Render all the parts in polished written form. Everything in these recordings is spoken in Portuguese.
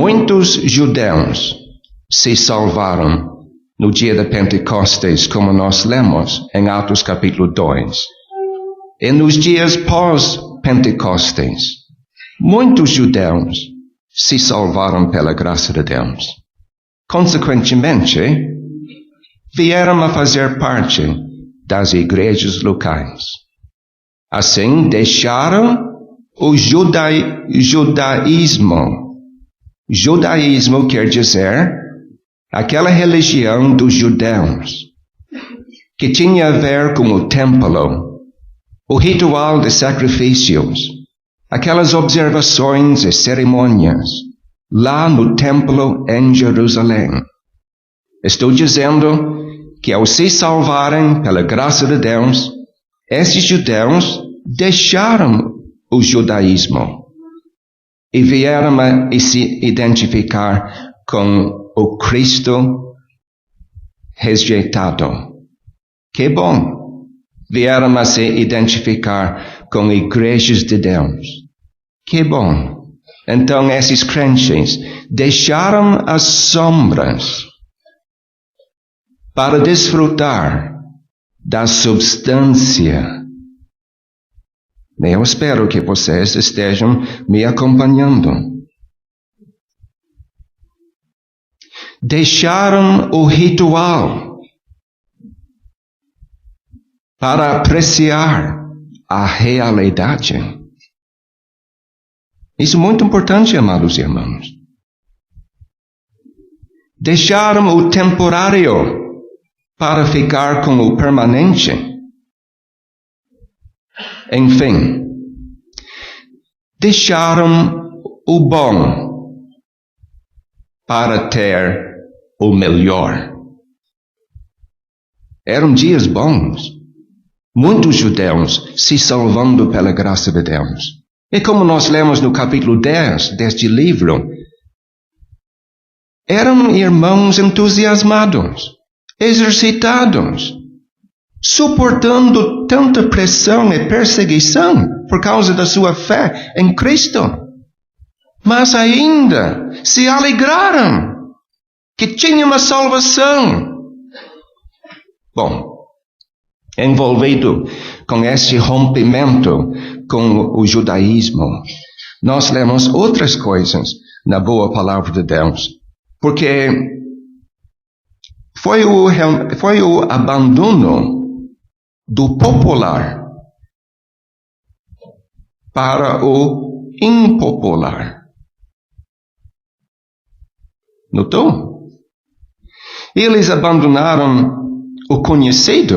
muitos judeus se salvaram no dia de Pentecostes, como nós lemos em Atos capítulo 2. E nos dias pós-Pentecostes, muitos judeus se salvaram pela graça de Deus. Consequentemente, vieram a fazer parte das igrejas locais. Assim, deixaram o judaísmo. Judaísmo quer dizer aquela religião dos judeus, que tinha a ver com o templo, o ritual de sacrifícios, aquelas observações e cerimônias lá no templo em Jerusalém. Estou dizendo que ao se salvarem pela graça de Deus, esses judeus deixaram o judaísmo e vieram a se identificar com o Cristo rejeitado. Que bom! Vieram a se identificar com igrejas de Deus. Que bom! Então esses crentes deixaram as sombras para desfrutar da substância. Eu espero que vocês estejam me acompanhando. Deixaram o ritual para apreciar a realidade. Isso é muito importante, amados irmãos. Deixaram o temporário para ficar com o permanente. Enfim, deixaram o bom para ter o melhor. Eram dias bons. Muitos judeus se salvando pela graça de Deus. E como nós lemos no capítulo 10 deste livro, eram irmãos entusiasmados, exercitados, suportando tanta pressão e perseguição por causa da sua fé em Cristo. Mas ainda se alegraram que tinham uma salvação. Bom, envolvido com este rompimento com o judaísmo, nós lemos outras coisas na boa palavra de Deus. Porque foi o abandono do popular para o impopular. Notou? Eles abandonaram o conhecido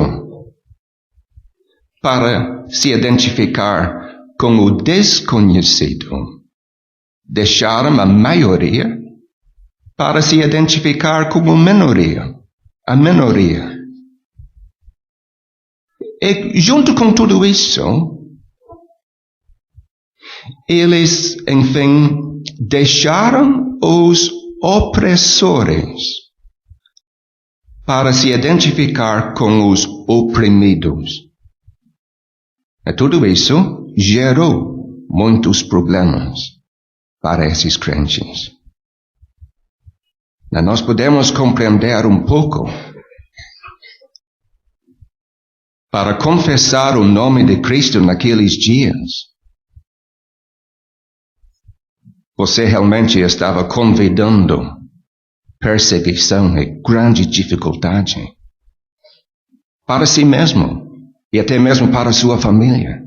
para se identificar com o desconhecido. Deixaram a maioria para se identificar com a minoria. E junto com tudo isso, eles, enfim, deixaram os opressores para se identificar com os oprimidos. E tudo isso gerou muitos problemas para esses crentes. Nós podemos compreender um pouco. Para confessar o nome de Cristo naqueles dias, você realmente estava convidando perseguição e grande dificuldade para si mesmo e até mesmo para sua família.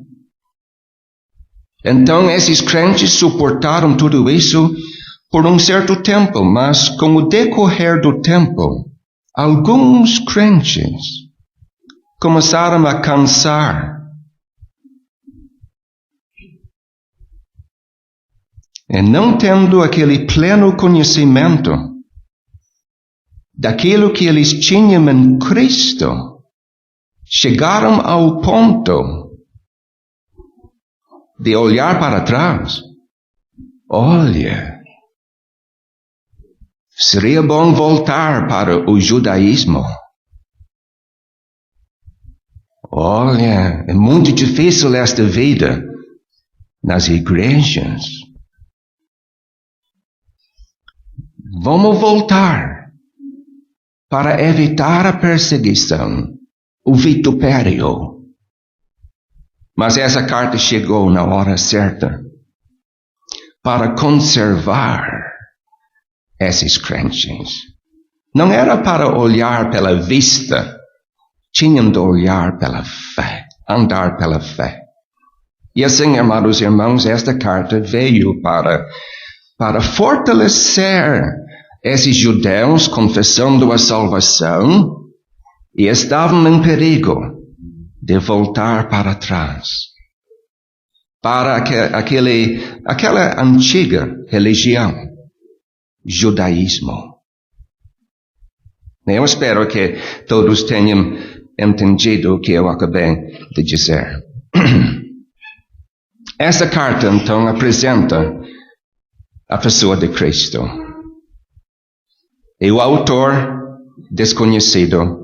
Então esses crentes suportaram tudo isso por um certo tempo, mas com o decorrer do tempo, alguns crentes começaram a cansar. E não tendo aquele pleno conhecimento daquilo que eles tinham em Cristo, chegaram ao ponto de olhar para trás. Olha, seria bom voltar para o judaísmo. Olha, é muito difícil esta vida nas igrejas. Vamos voltar para evitar a perseguição, o vitupério. Mas essa carta chegou na hora certa para conservar esses crentes. Não era para olhar pela vista, tinham de olhar pela fé, andar pela fé. E assim, amados irmãos, esta carta veio para fortalecer esses judeus confessando a salvação e estavam em perigo de voltar para trás, para aquela antiga religião, judaísmo. Eu espero que todos tenham entendido o que eu acabei de dizer. Essa carta, então, apresenta a pessoa de Cristo. E o autor, desconhecido,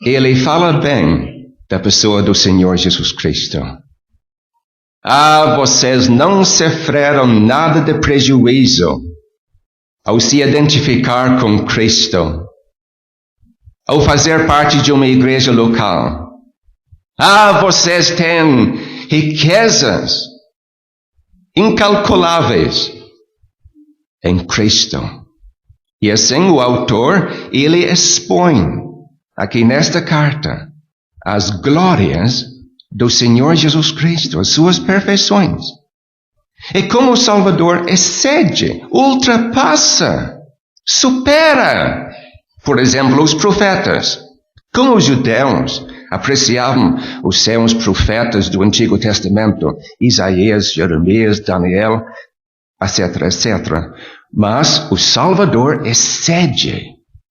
ele fala bem da pessoa do Senhor Jesus Cristo. Vocês não sofreram nada de prejuízo ao se identificar com Cristo, ao fazer parte de uma igreja local. Vocês têm riquezas incalculáveis em Cristo. E assim o autor, ele expõe aqui nesta carta as glórias do Senhor Jesus Cristo, as suas perfeições. E como o Salvador excede, ultrapassa, supera, por exemplo, os profetas. Como os judeus apreciavam os seus profetas do Antigo Testamento, Isaías, Jeremias, Daniel, etc., etc. Mas o Salvador excede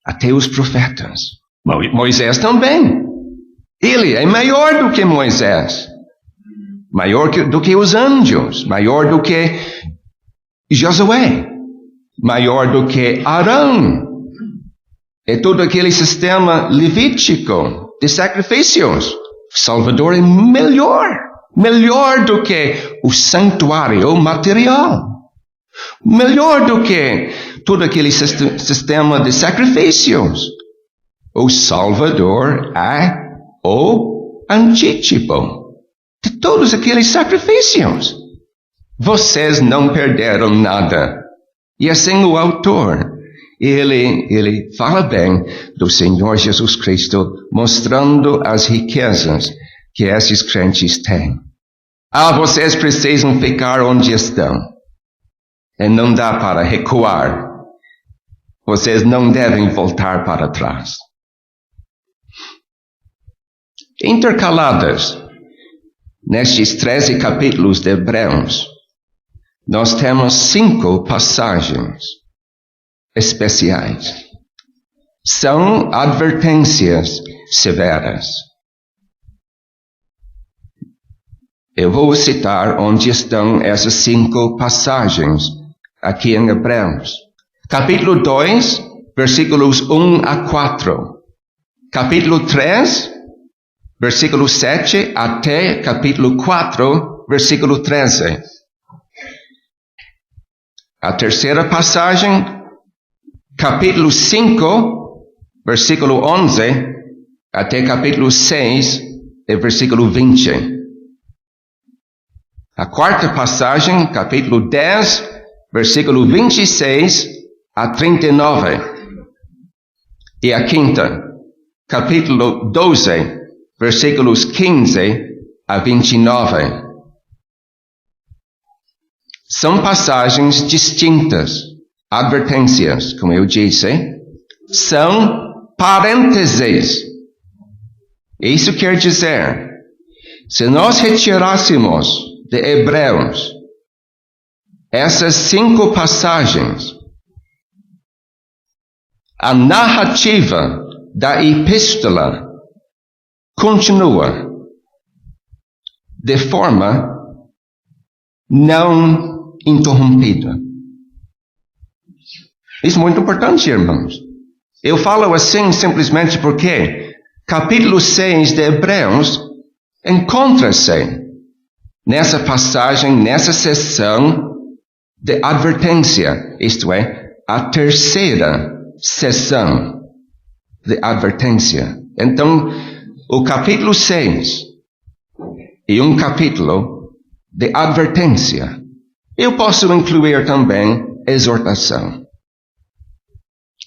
até os profetas. Moisés também. Ele é maior do que Moisés. Maior do que os anjos. Maior do que Josué. Maior do que Arão. É todo aquele sistema levítico de sacrifícios. Salvador é melhor do que o santuário material. Melhor do que todo aquele sistema de sacrifícios. O Salvador é o antítipo de todos aqueles sacrifícios. Vocês não perderam nada. E assim o autor, ele fala bem do Senhor Jesus Cristo, mostrando as riquezas que esses crentes têm. Vocês precisam ficar onde estão. E não dá para recuar. Vocês não devem voltar para trás. Intercaladas nestes 13 capítulos de Hebreus, nós temos 5 passagens especiais. São advertências severas. Eu vou citar onde estão essas 5 passagens aqui em Hebreus. Capítulo 2, versículos 1 a 4. Capítulo 3, versículo 7 até capítulo 4, versículo 13. A terceira passagem, capítulo 5, versículo 11 até capítulo 6, versículo 20. A quarta passagem, capítulo 10, versículo 26 a 39. E a quinta, capítulo 12, versículos 15 a 29. São passagens distintas, advertências, como eu disse, são parênteses. Isso quer dizer, se nós retirássemos de Hebreus essas 5 passagens, a narrativa da epístola continua de forma não interrompida. Isso é muito importante, irmãos. Eu falo assim simplesmente porque capítulo 6 de Hebreus encontra-se nessa passagem, nessa seção de advertência, isto é, a terceira sessão de advertência. Então, o capítulo 6 e um capítulo de advertência. Eu posso incluir também exortação.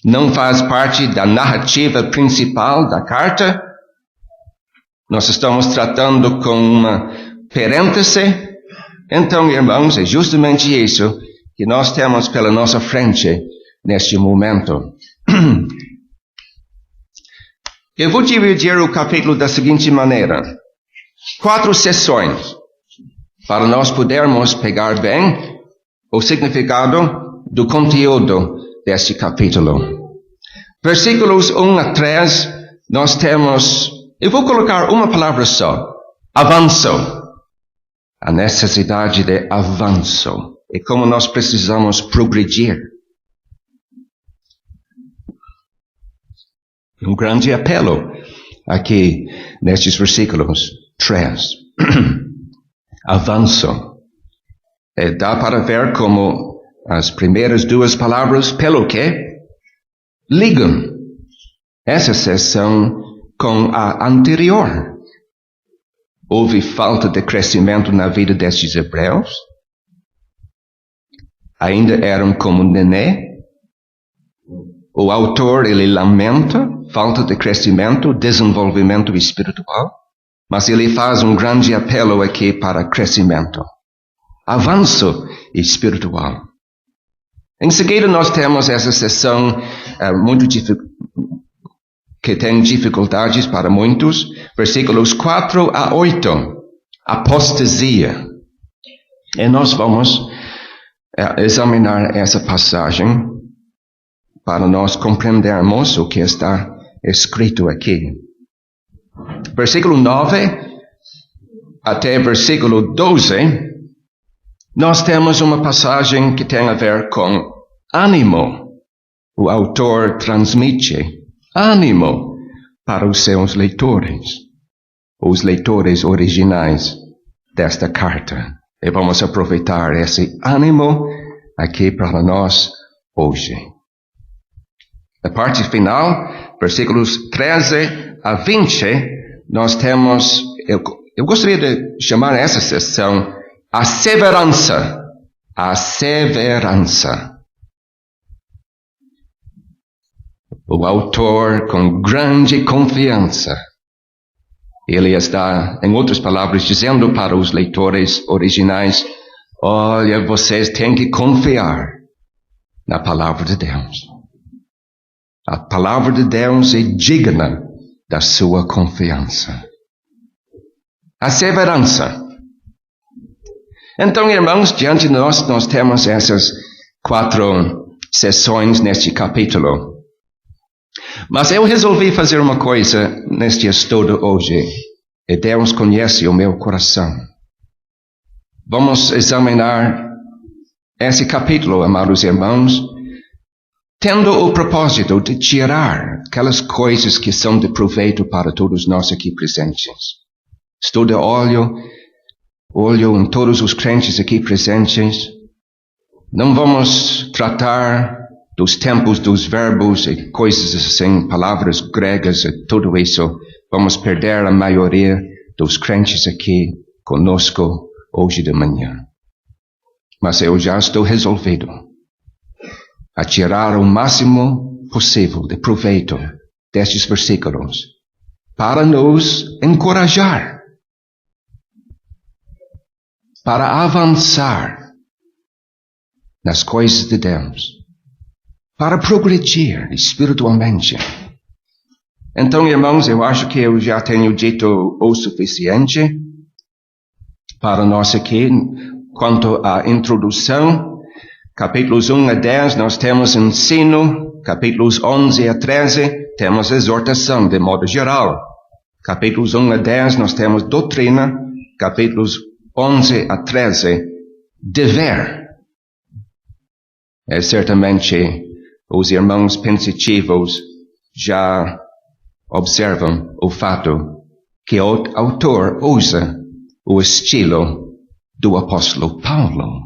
Não faz parte da narrativa principal da carta. Nós estamos tratando com uma parêntese. Então, irmãos, é justamente isso que nós temos pela nossa frente neste momento. Eu vou dividir o capítulo da seguinte maneira: 4 sessões, para nós podermos pegar bem o significado do conteúdo deste capítulo. Versículos 1 a 3, nós temos, eu vou colocar uma palavra só: avanço. A necessidade de avanço. E como nós precisamos progredir. Um grande apelo aqui nestes versículos 3. Avanço. Dá para ver como as primeiras 2 palavras, pelo que, ligam essa sessão com a anterior. Houve falta de crescimento na vida destes hebreus. Ainda eram como nenê. O autor, ele lamenta falta de crescimento, desenvolvimento espiritual. Mas ele faz um grande apelo aqui para crescimento. Avanço espiritual. Em seguida, nós temos essa sessão que tem dificuldades para muitos. Versículos 4 a 8. Apostasia. E nós vamos examinar essa passagem para nós compreendermos o que está escrito aqui. Versículo 9 até versículo 12, nós temos uma passagem que tem a ver com ânimo. O autor transmite ânimo para os seus leitores, os leitores originais desta carta. E vamos aproveitar esse ânimo aqui para nós hoje. Na parte final, versículos 13 a 20, nós temos, eu gostaria de chamar essa sessão a severança. A severança. O autor, com grande confiança, ele está, em outras palavras, dizendo para os leitores originais: olha, vocês têm que confiar na palavra de Deus. A palavra de Deus é digna da sua confiança. A severança. Então, irmãos, diante de nós temos essas 4 sessões neste capítulo. Mas eu resolvi fazer uma coisa neste estudo hoje. E Deus conhece o meu coração. Vamos examinar esse capítulo, amados irmãos, tendo o propósito de tirar aquelas coisas que são de proveito para todos nós aqui presentes. Estou de olho em todos os crentes aqui presentes. Não vamos tratar dos tempos, dos verbos e coisas assim, palavras gregas e tudo isso. Vamos perder a maioria dos crentes aqui conosco hoje de manhã. Mas eu já estou resolvido a tirar o máximo possível de proveito destes versículos para nos encorajar, para avançar nas coisas de Deus, para progredir espiritualmente. Então, irmãos, eu acho que eu já tenho dito o suficiente para nós aqui quanto à introdução. Capítulos 1 a 10 nós temos ensino, capítulos 11 a 13 temos exortação de modo geral. Capítulos 1 a 10 nós temos doutrina, capítulos 11 a 13, dever. Certamente os irmãos pensativos já observam o fato que o autor usa o estilo do apóstolo Paulo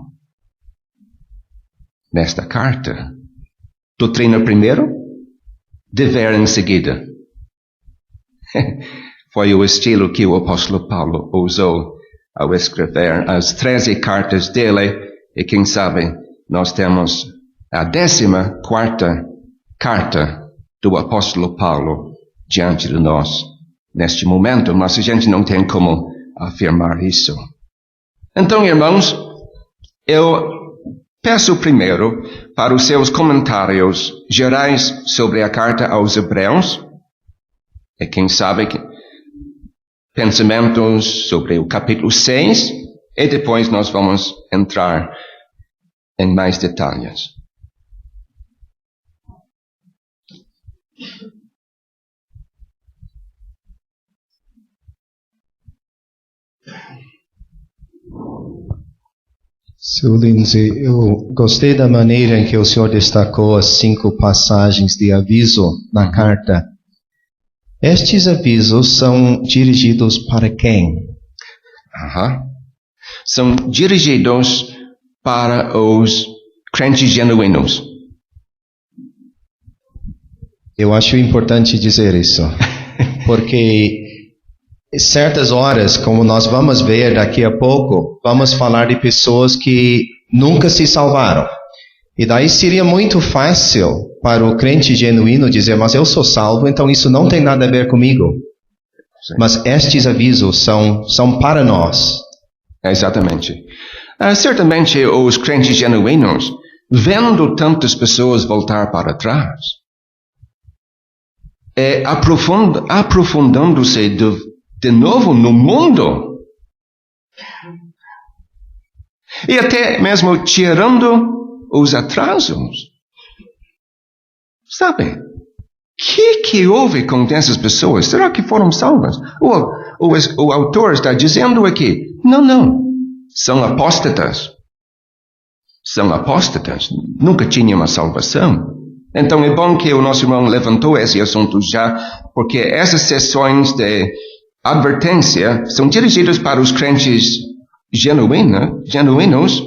nesta carta. Doutrina primeiro, dever em seguida. Foi o estilo que o apóstolo Paulo usou ao escrever as 13 cartas dele, e quem sabe nós temos a 14ª carta do apóstolo Paulo diante de nós neste momento, mas a gente não tem como afirmar isso. Então, irmãos, eu peço primeiro para os seus comentários gerais sobre a carta aos Hebreus, e quem sabe pensamentos sobre o capítulo 6, e depois nós vamos entrar em mais detalhes. Seu Lindsay, eu gostei da maneira em que o senhor destacou as 5 passagens de aviso na carta. Estes avisos são dirigidos para quem? São dirigidos para os crentes genuínos. Eu acho importante dizer isso, porque certas horas, como nós vamos ver daqui a pouco, vamos falar de pessoas que nunca se salvaram. E daí seria muito fácil para o crente genuíno dizer, mas eu sou salvo, então isso não tem nada a ver comigo. Sim. Mas estes avisos são para nós. Exatamente. Certamente os crentes genuínos, vendo tantas pessoas voltar para trás, aprofundando-se de novo no mundo, e até mesmo tirando os atrasos. Sabe, que houve com essas pessoas? Será que foram salvas? O autor está dizendo aqui, não, são apóstatas. São apóstatas, nunca tinham a salvação. Então é bom que o nosso irmão levantou esse assunto já, porque essas sessões de advertência são dirigidas para os crentes genuínos,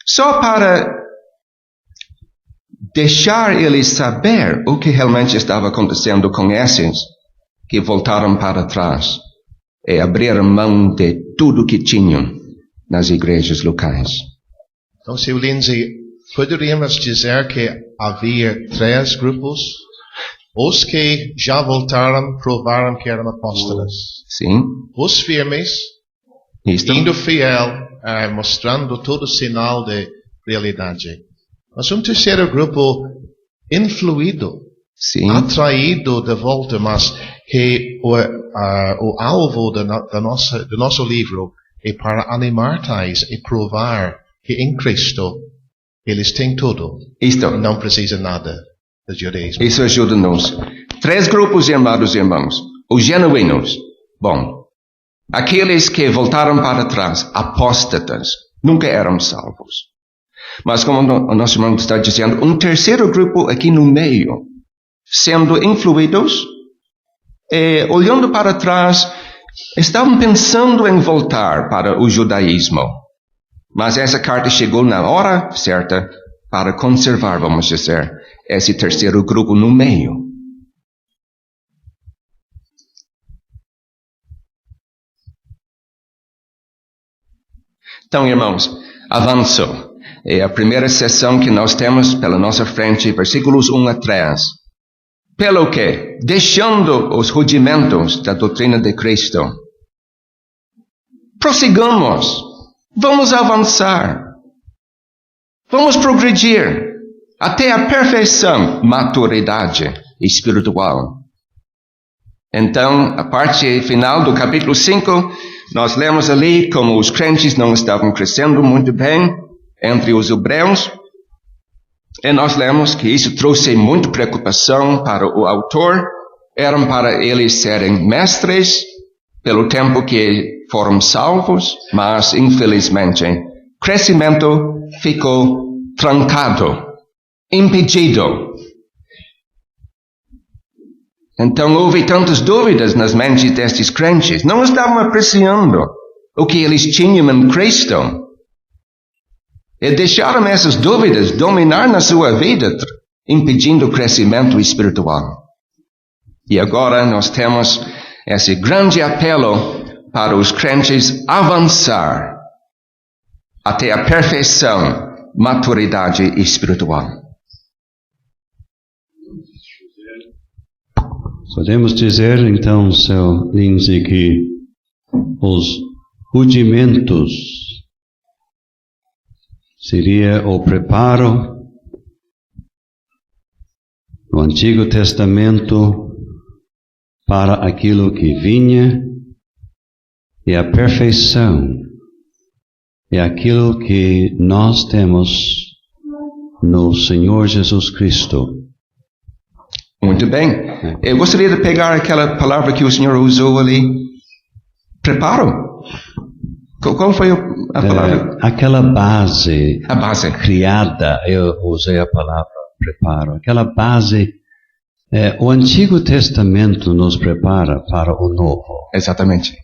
só para deixar eles saber o que realmente estava acontecendo com esses que voltaram para trás e abriram mão de tudo que tinham nas igrejas locais. Então, Sr. Lindsay, poderíamos dizer que havia 3 grupos? Os que já voltaram provaram que eram apóstolos. Sim. Os firmes, indo fiel, mostrando todo sinal de realidade. Mas um terceiro grupo influído, sim, atraído de volta, mas que o alvo do nosso livro é para animar tais e provar que em Cristo eles têm tudo. Isto. Não precisa nada do judaísmo. Isso ajuda-nos. 3 grupos, amados irmãos. Os genuínos. Bom, aqueles que voltaram para trás, apóstatas, nunca eram salvos. Mas como o nosso irmão está dizendo, um terceiro grupo aqui no meio, sendo influídos, olhando para trás, estavam pensando em voltar para o judaísmo. Mas essa carta chegou na hora certa para conservar, vamos dizer, esse terceiro grupo no meio. Então, irmãos, avanço. É a primeira sessão que nós temos pela nossa frente, versículos 1 a 3. Pelo que, deixando os rudimentos da doutrina de Cristo, prossigamos, vamos avançar, vamos progredir até a perfeição, maturidade espiritual. Então, a parte final do capítulo 5, nós lemos ali como os crentes não estavam crescendo muito bem entre os hebreus, e nós lemos que isso trouxe muita preocupação para o autor, eram para eles serem mestres pelo tempo que foram salvos, mas infelizmente o crescimento ficou trancado, impedido. Então houve tantas dúvidas nas mentes destes crentes, não estavam apreciando o que eles tinham em Cristo. E deixaram essas dúvidas dominar na sua vida impedindo o crescimento espiritual. E agora nós temos esse grande apelo para os crentes avançar até a perfeição, maturidade espiritual. Podemos dizer, então, seu Lindsay, que os rudimentos seria o preparo no Antigo Testamento para aquilo que vinha, e a perfeição é aquilo que nós temos no Senhor Jesus Cristo. Muito bem. Eu gostaria de pegar aquela palavra que o Senhor usou ali. Preparo. Qual foi a palavra? Aquela base. A base. Criada, eu usei a palavra preparo. Aquela base, o Antigo Testamento nos prepara para o Novo. Exatamente.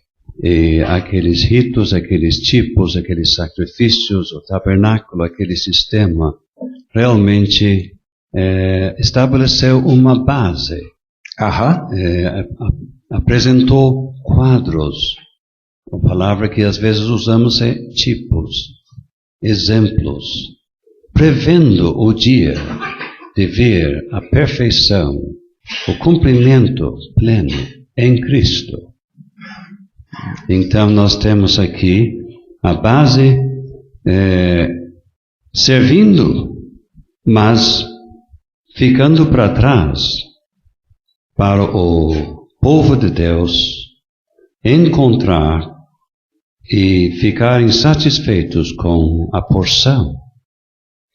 E aqueles ritos, aqueles tipos, aqueles sacrifícios, o tabernáculo, aquele sistema, realmente estabeleceu uma base. Apresentou quadros. A palavra que às vezes usamos é tipos, exemplos, prevendo o dia de ver a perfeição, o cumprimento pleno em Cristo. Então nós temos aqui a base servindo, mas ficando para trás para o povo de Deus encontrar e ficarem satisfeitos com a porção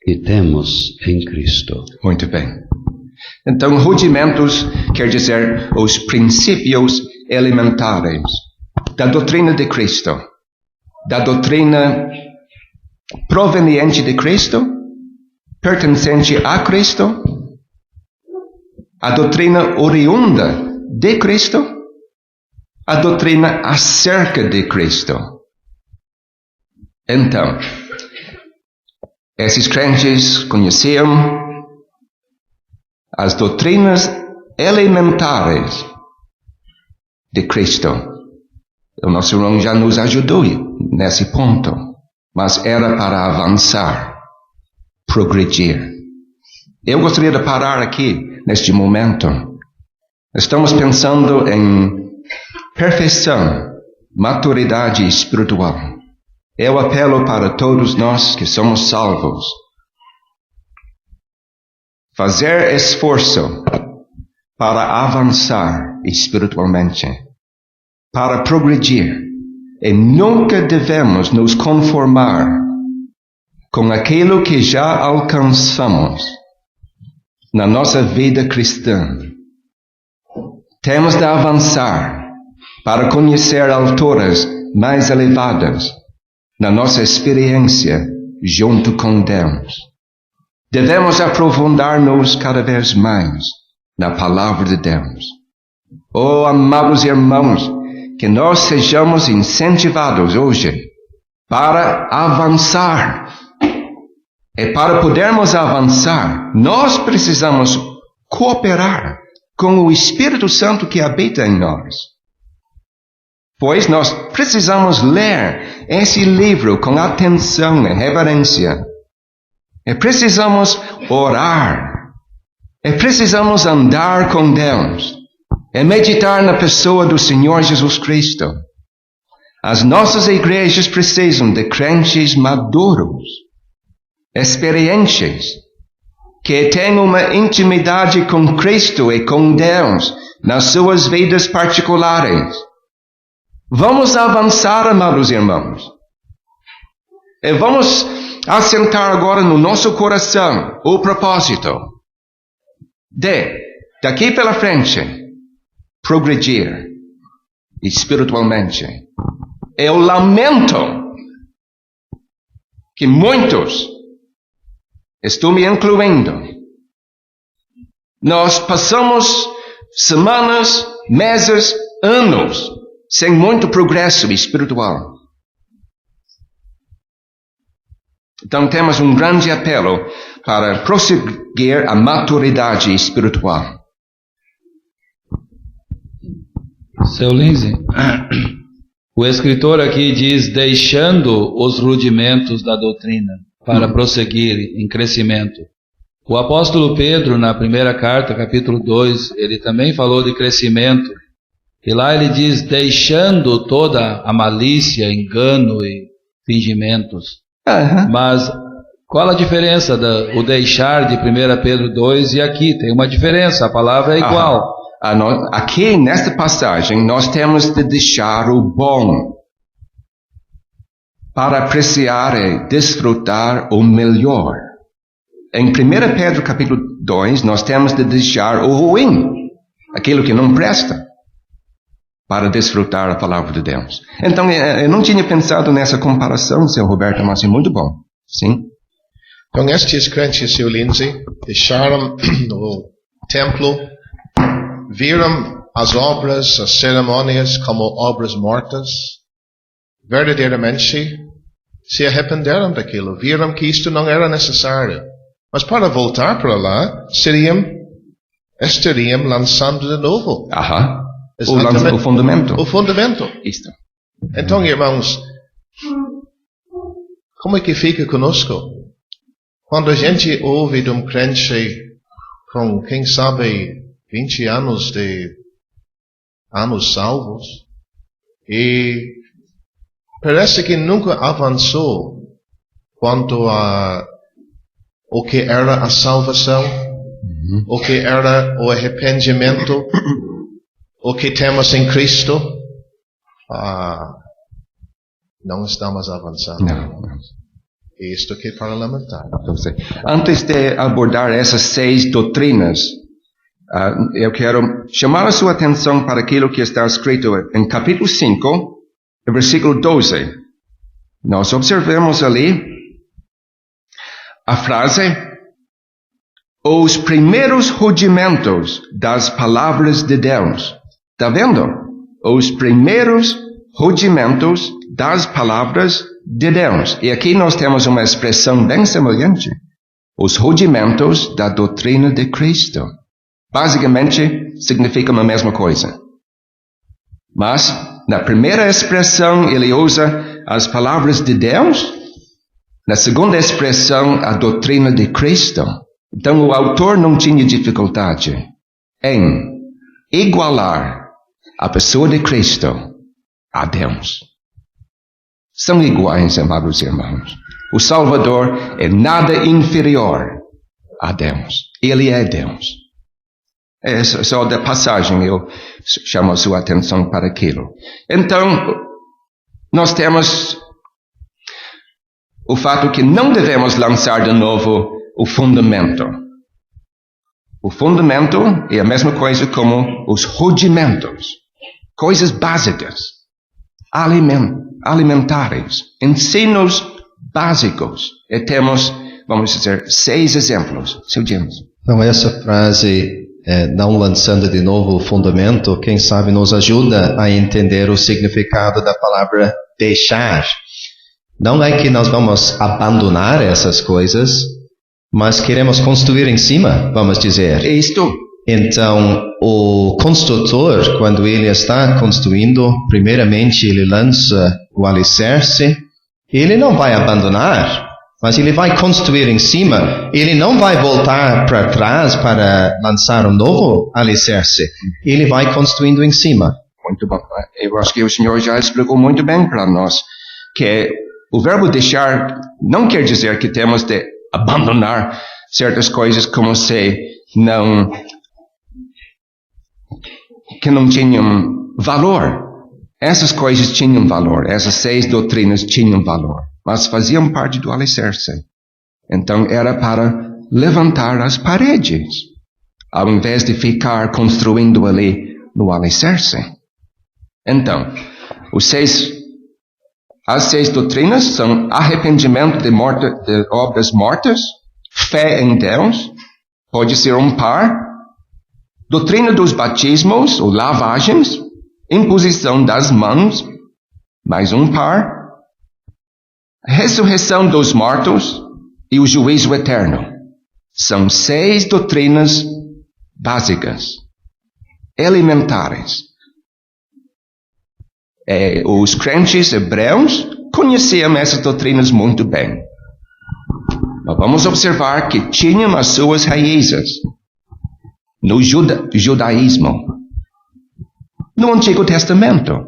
que temos em Cristo. Muito bem. Então, rudimentos quer dizer os princípios elementares da doutrina de Cristo, da doutrina proveniente de Cristo, pertencente a Cristo, a doutrina oriunda de Cristo, a doutrina acerca de Cristo. Então, esses crentes conheciam as doutrinas elementares de Cristo. O nosso irmão já nos ajudou nesse ponto, mas era para avançar, progredir. Eu gostaria de parar aqui, neste momento. Estamos pensando em perfeição, maturidade espiritual. Eu apelo para todos nós que somos salvos. Fazer esforço para avançar espiritualmente, para progredir. E nunca devemos nos conformar com aquilo que já alcançamos na nossa vida cristã. Temos de avançar para conhecer alturas mais elevadas na nossa experiência junto com Deus. Devemos aprofundar-nos cada vez mais na palavra de Deus. Oh, amados irmãos, que nós sejamos incentivados hoje para avançar. E para podermos avançar, nós precisamos cooperar com o Espírito Santo que habita em nós. Pois nós precisamos ler esse livro com atenção e reverência. E precisamos orar. E precisamos andar com Deus. E meditar na pessoa do Senhor Jesus Cristo. As nossas igrejas precisam de crentes maduros, experientes, que tenham uma intimidade com Cristo e com Deus nas suas vidas particulares. Vamos avançar, amados irmãos. E vamos assentar agora no nosso coração o propósito de, daqui pela frente, progredir espiritualmente. Eu lamento que muitos, estou me incluindo, nós passamos semanas, meses, anos sem muito progresso espiritual. Então temos um grande apelo para prosseguir a maturidade espiritual. Seu Lindsay, o escritor aqui diz, deixando os rudimentos da doutrina para prosseguir em crescimento. O apóstolo Pedro, na primeira carta, capítulo 2, ele também falou de crescimento. E lá ele diz, deixando toda a malícia, engano e fingimentos. Mas qual a diferença do deixar de 1 Pedro 2 e aqui? Tem uma diferença, a palavra é igual. Aqui, nesta passagem, nós temos de deixar o bom para apreciar e desfrutar o melhor. Em 1 Pedro capítulo 2, nós temos de deixar o ruim, aquilo que não presta, para desfrutar a palavra de Deus. Então, eu não tinha pensado nessa comparação, seu Roberto, mas é muito bom. Sim? Então, estes crentes, seu Lindsay, deixaram o templo, viram as obras, as cerimônias como obras mortas, verdadeiramente se arrependeram daquilo, viram que isto não era necessário. Mas para voltar para lá, estariam lançando de novo. O fundamento. O fundamento. Isto. Então, irmãos, como é que fica conosco? Quando a gente ouve de um crente com, quem sabe, 20 anos de anos salvos, e parece que nunca avançou quanto a o que era a salvação, o que era o arrependimento, o que temos em Cristo, não estamos avançando. Não. Isto que é para lamentar. Antes de abordar essas 6 doutrinas, eu quero chamar a sua atenção para aquilo que está escrito em capítulo 5, versículo 12. Nós observamos ali a frase, os primeiros rudimentos das palavras de Deus. Está vendo? Os primeiros rudimentos das palavras de Deus. E aqui nós temos uma expressão bem semelhante. Os rudimentos da doutrina de Cristo. Basicamente, significa a mesma coisa. Mas, na primeira expressão, ele usa as palavras de Deus. Na segunda expressão, a doutrina de Cristo. Então, o autor não tinha dificuldade em igualar a pessoa de Cristo a Deus. São iguais, amados irmãos. O Salvador é nada inferior a Deus. Ele é Deus. É só da passagem eu chamo a sua atenção para aquilo. Então, nós temos o fato que não devemos lançar de novo o fundamento. O fundamento é a mesma coisa como os rudimentos. Coisas básicas. Alimentares. Ensinos básicos. E temos, vamos dizer, 6 exemplos. Seu James. Então essa frase, não lançando de novo o fundamento, quem sabe nos ajuda a entender o significado da palavra deixar. Não é que nós vamos abandonar essas coisas, mas queremos construir em cima, vamos dizer. Isto. Então, o construtor, quando ele está construindo, primeiramente ele lança o alicerce, ele não vai abandonar, mas ele vai construir em cima, ele não vai voltar para trás para lançar um novo alicerce, ele vai construindo em cima. Muito bom. Eu acho que o Senhor já explicou muito bem para nós que o verbo deixar não quer dizer que temos de abandonar certas coisas como se que não tinham valor. Essas coisas tinham valor, essas 6 doutrinas tinham valor, mas faziam parte do alicerce. Então era para levantar as paredes, ao invés de ficar construindo ali no alicerce. Então, as 6 doutrinas são arrependimento de obras mortas, fé em Deus, pode ser um par, doutrina dos batismos ou lavagens, imposição das mãos, mais um par, ressurreição dos mortos e o juízo eterno. São 6 doutrinas básicas, elementares. Os crentes hebreus conheciam essas doutrinas muito bem. Mas vamos observar que tinham as suas raízes no judaísmo, no Antigo Testamento,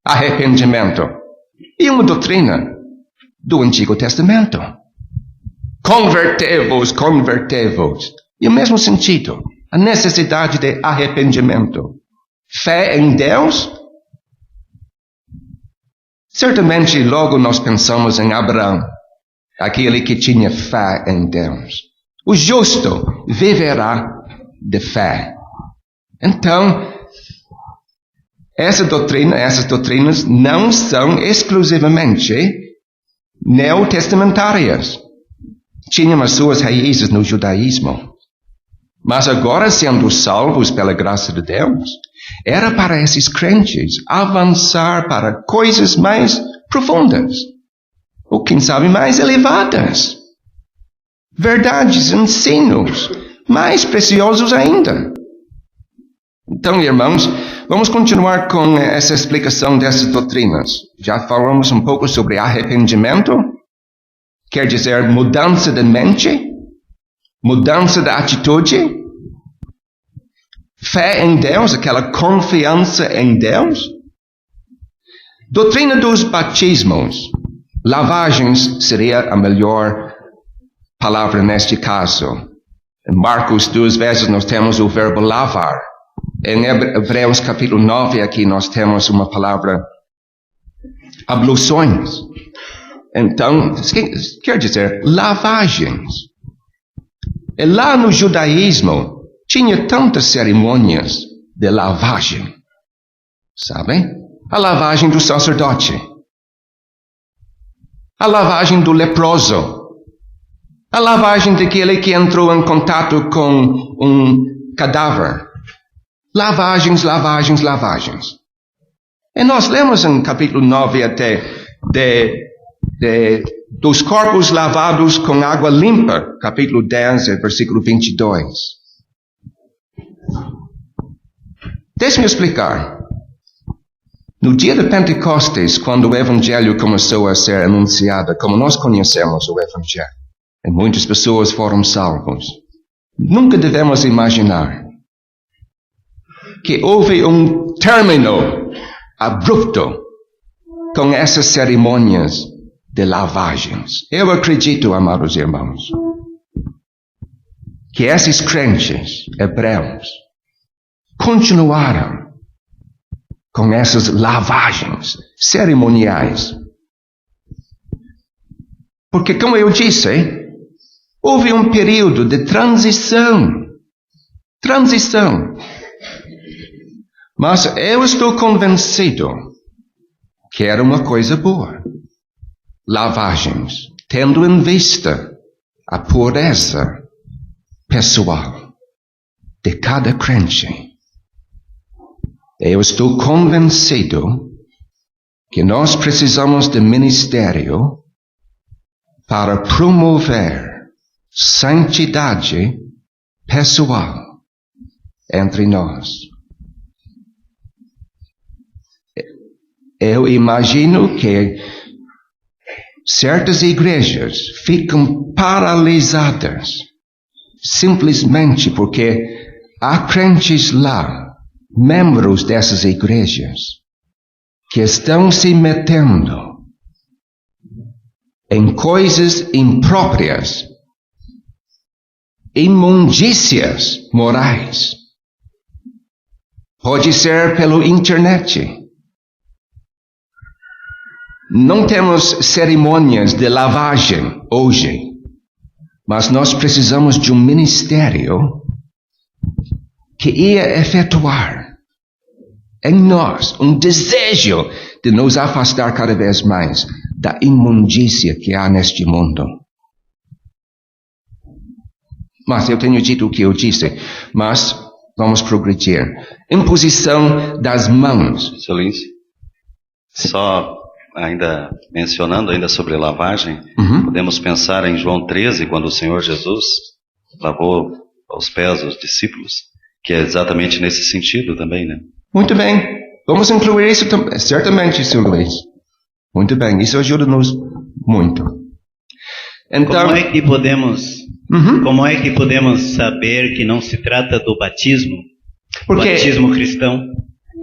arrependimento, e uma doutrina do Antigo Testamento. Convertei-vos, convertei-vos. E o mesmo sentido, a necessidade de arrependimento. Fé em Deus. Certamente logo nós pensamos em Abraão, aquele que tinha fé em Deus. O justo viverá de fé. Então, essas doutrinas não são exclusivamente neotestamentárias. Tinham as suas raízes no judaísmo. Mas agora, sendo salvos pela graça de Deus, era para esses crentes avançar para coisas mais profundas, ou quem sabe mais elevadas. Verdades, ensinos mais preciosos ainda. Então, irmãos, vamos continuar com essa explicação dessas doutrinas. Já falamos um pouco sobre arrependimento, quer dizer mudança de mente, mudança de atitude. Fé em Deus, aquela confiança em Deus. Doutrina dos batismos. Lavagens seria a melhor palavra neste caso. Em Marcos 2 vezes nós temos o verbo lavar. Em Hebreus capítulo 9 aqui nós temos uma palavra abluções. Então, quer dizer lavagens. E lá no judaísmo tinha tantas cerimônias de lavagem. Sabem? A lavagem do sacerdote. A lavagem do leproso. A lavagem daquele que entrou em contato com um cadáver. Lavagens, lavagens, lavagens. E nós lemos em capítulo 9 até dos corpos lavados com água limpa. Capítulo 10, versículo 22. Deixe-me explicar. No dia de Pentecostes, quando o Evangelho começou a ser anunciado, como nós conhecemos o Evangelho, e muitas pessoas foram salvas, nunca devemos imaginar que houve um término abrupto com essas cerimônias de lavagens. Eu acredito, amados irmãos, que esses crentes hebreus continuaram com essas lavagens cerimoniais. Porque, como eu disse, houve um período de transição. Mas eu estou convencido que era uma coisa boa. Lavagens, tendo em vista a pureza pessoal de cada crente. Eu estou convencido que nós precisamos de ministério para promover santidade pessoal entre nós. Eu imagino que certas igrejas ficam paralisadas simplesmente porque há crentes lá, membros dessas igrejas, que estão se metendo em coisas impróprias, imundícias morais. Pode ser pelo internet. Não temos cerimônias de lavagem hoje, mas nós precisamos de um ministério que ia efetuar em nós um desejo de nos afastar cada vez mais da imundícia que há neste mundo. Mas eu tenho dito o que eu disse, mas vamos progredir. Imposição das mãos. Excelência, só ainda mencionando ainda sobre lavagem, podemos pensar em João 13, quando o Senhor Jesus lavou os pés dos discípulos, que é exatamente nesse sentido também, né? Muito bem. Vamos incluir isso também. Certamente, Sr. Luiz. Muito bem. Isso ajuda-nos muito. Então, como é que podemos saber que não se trata do batismo? Porque batismo cristão?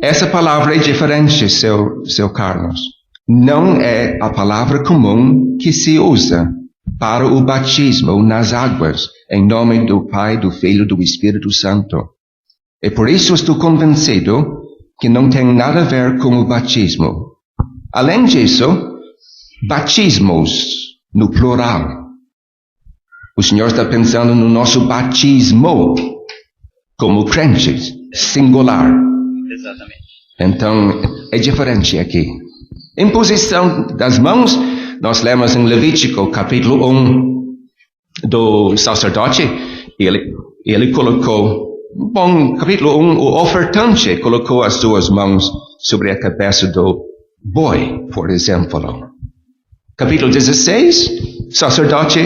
Essa palavra é diferente, seu Carlos. Não é a palavra comum que se usa para o batismo nas águas, em nome do Pai, do Filho e do Espírito Santo. E por isso estou convencido que não tem nada a ver com o batismo. Além disso, batismos no plural. O Senhor está pensando no nosso batismo como crentes, singular. Exatamente. Então, é diferente aqui. Imposição das mãos, nós lemos em Levítico, capítulo 1, do sacerdote, ele colocou, capítulo 1, o ofertante colocou as suas mãos sobre a cabeça do boi, por exemplo. Capítulo 16, sacerdote,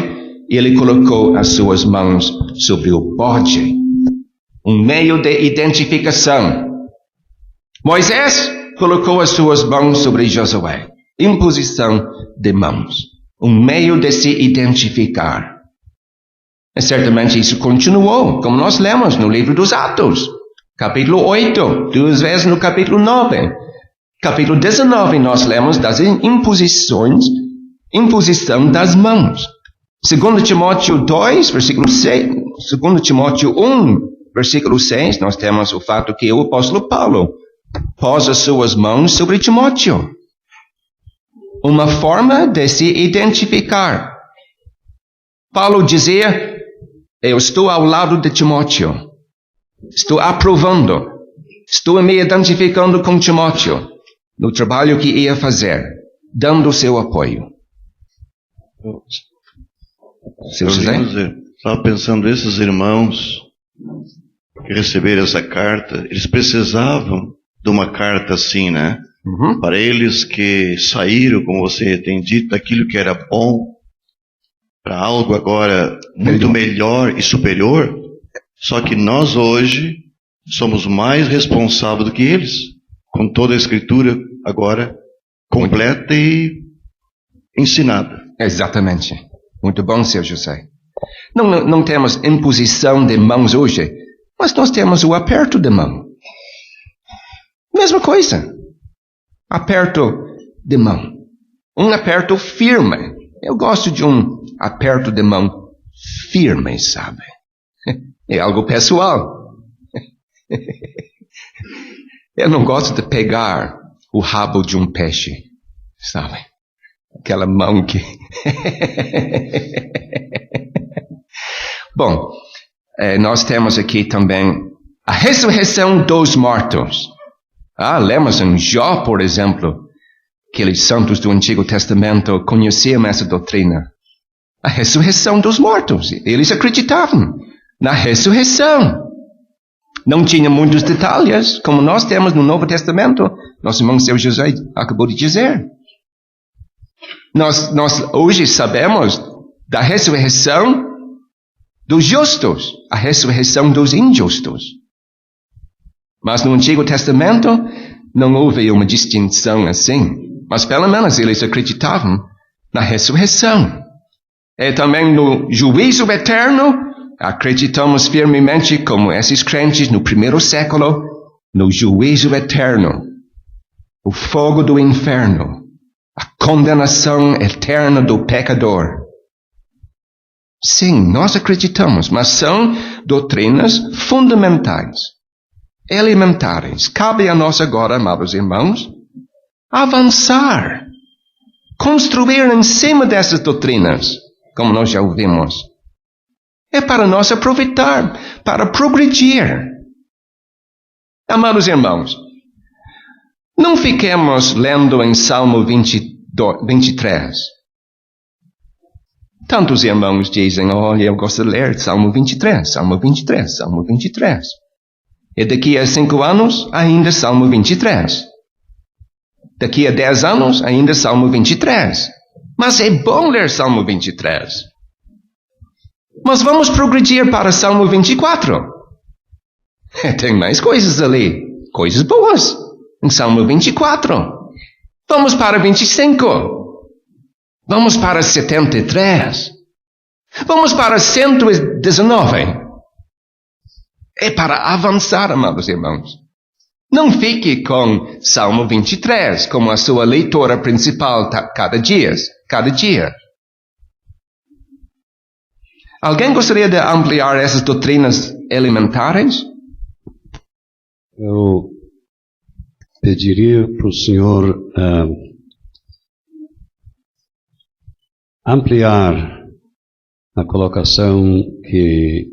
ele colocou as suas mãos sobre o bode, um meio de identificação. Moisés colocou as suas mãos sobre Josué, imposição de mãos, um meio de se identificar. E certamente isso continuou, como nós lemos no livro dos Atos, capítulo 8, 2 vezes no capítulo 9. Capítulo 19 nós lemos das imposição das mãos. 2 Timóteo 2, versículo 6, 2 Timóteo 1, versículo 6, nós temos o fato que o apóstolo Paulo pôs as suas mãos sobre Timóteo. Uma forma de se identificar. Paulo dizia, eu estou ao lado de Timóteo. Estou aprovando. Estou me identificando com Timóteo no trabalho que ia fazer, dando seu apoio. Estava pensando, esses irmãos que receberam essa carta, eles precisavam de uma carta assim, né? Para eles que saíram, como você tem dito, daquilo que era bom, para algo agora muito melhor e superior. Só que nós hoje somos mais responsáveis do que eles, com toda a escritura agora completa e ensinada. Exatamente. Muito bom, Sr. José. Não temos imposição de mãos hoje, mas nós temos o aperto de mão. Mesma coisa. Aperto de mão. Um aperto firme. Eu gosto de um aperto de mão firme, sabe? É algo pessoal. Eu não gosto de pegar o rabo de um peixe, sabe? Aquela mão que... Bom, nós temos aqui também a ressurreição dos mortos. Lemos em Jó, por exemplo, aqueles santos do Antigo Testamento conheciam essa doutrina. A ressurreição dos mortos. Eles acreditavam na ressurreição. Não tinha muitos detalhes, como nós temos no Novo Testamento. Nosso irmão Seu José acabou de dizer. Nós hoje sabemos da ressurreição dos justos, a ressurreição dos injustos. Mas no Antigo Testamento não houve uma distinção assim. Mas pelo menos eles acreditavam na ressurreição. E também no juízo eterno, acreditamos firmemente, como esses crentes no primeiro século, no juízo eterno, o fogo do inferno, a condenação eterna do pecador. Sim, nós acreditamos, mas são doutrinas fundamentais, elementares. Cabe a nós agora, amados irmãos, avançar, construir em cima dessas doutrinas, como nós já ouvimos. É para nós aproveitar, para progredir. Amados irmãos, não fiquemos lendo em Salmo 23. Tantos irmãos dizem, olha, eu gosto de ler Salmo 23, Salmo 23, Salmo 23. E daqui a 5 anos, ainda Salmo 23. Daqui a 10 anos, ainda Salmo 23. Mas é bom ler Salmo 23. Mas vamos progredir para Salmo 24. Tem mais coisas ali. Coisas boas. Em Salmo 24. Vamos para 25. Vamos para 73. Vamos para 119. É para avançar, amados irmãos. Não fique com Salmo 23 como a sua leitura principal cada dia. Alguém gostaria de ampliar essas doutrinas elementares? Eu pediria para o senhor ampliar a colocação que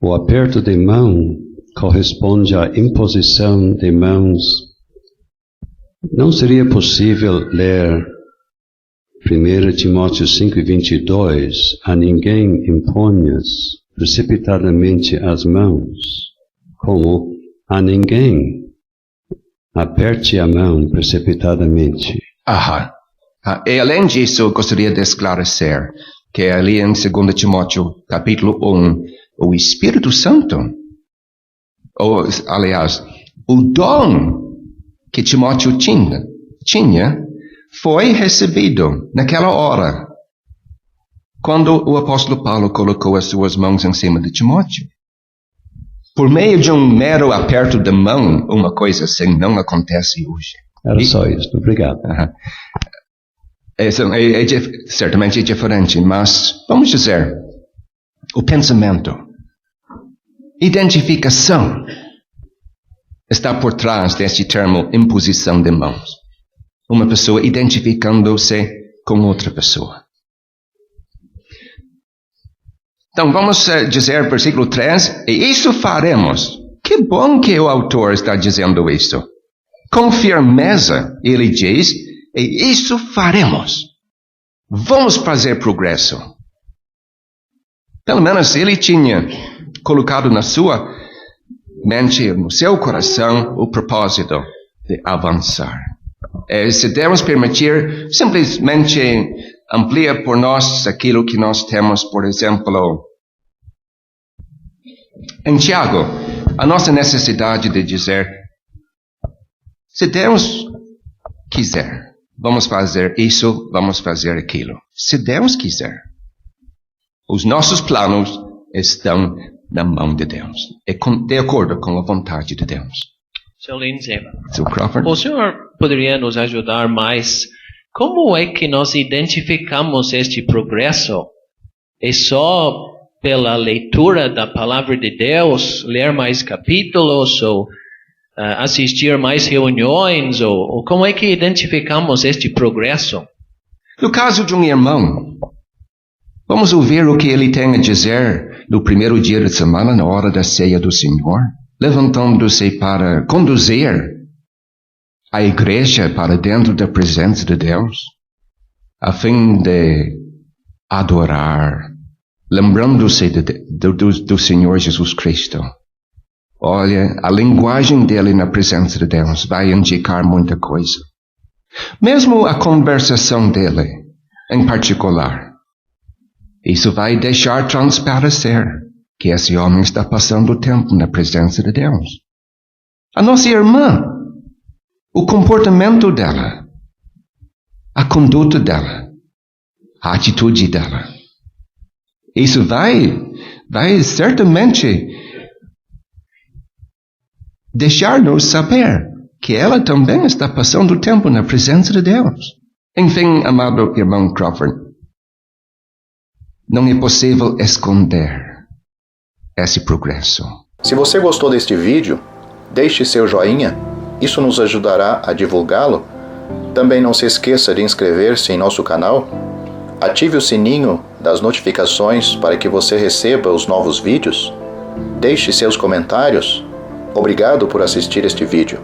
o aperto de mão corresponde à imposição de mãos. Não seria possível ler 1 Timóteo 5:22, a ninguém imponhas precipitadamente as mãos, como a ninguém aperte a mão precipitadamente. E além disso, eu gostaria de esclarecer que ali em 2 Timóteo, capítulo 1, o Espírito Santo, aliás, o dom que Timóteo tinha foi recebido naquela hora, quando o apóstolo Paulo colocou as suas mãos em cima de Timóteo. Por meio de um mero aperto de mão, uma coisa assim não acontece hoje. Era só isso, obrigado. Certamente é diferente, mas vamos dizer, o pensamento, identificação, está por trás deste termo imposição de mãos. Uma pessoa identificando-se com outra pessoa. Então vamos dizer versículo 3, e isso faremos. Que bom que o autor está dizendo isso. Com firmeza, ele diz, e isso faremos. Vamos fazer progresso. Pelo menos ele tinha colocado na sua mente, no seu coração, o propósito de avançar. Se Deus permitir, simplesmente amplia por nós aquilo que nós temos, por exemplo, em Tiago, a nossa necessidade de dizer, se Deus quiser, vamos fazer isso, vamos fazer aquilo. Se Deus quiser. Os nossos planos estão na mão de Deus. É de acordo com a vontade de Deus. Seu Lindsay, Seu Crawford? o senhor poderia nos ajudar mais? Como é que nós identificamos este progresso? É só pela leitura da palavra de Deus, ler mais capítulos, ou assistir mais reuniões, ou como é que identificamos este progresso? No caso de um irmão, vamos ouvir o que ele tem a dizer no primeiro dia da semana, na hora da ceia do Senhor, levantando-se para conduzir a igreja para dentro da presença de Deus, a fim de adorar, lembrando-se do Senhor Jesus Cristo. Olha, a linguagem dele na presença de Deus vai indicar muita coisa. Mesmo a conversação dele, em particular, isso vai deixar transparecer que esse homem está passando o tempo na presença de Deus. A nossa irmã, o comportamento dela, a conduta dela, a atitude dela, isso vai certamente deixar-nos saber que ela também está passando o tempo na presença de Deus. Enfim, amado irmão Crawford, não é possível esconder esse progresso. Se você gostou deste vídeo, deixe seu joinha, isso nos ajudará a divulgá-lo. Também não se esqueça de inscrever-se em nosso canal, ative o sininho das notificações para que você receba os novos vídeos, deixe seus comentários. Obrigado por assistir este vídeo.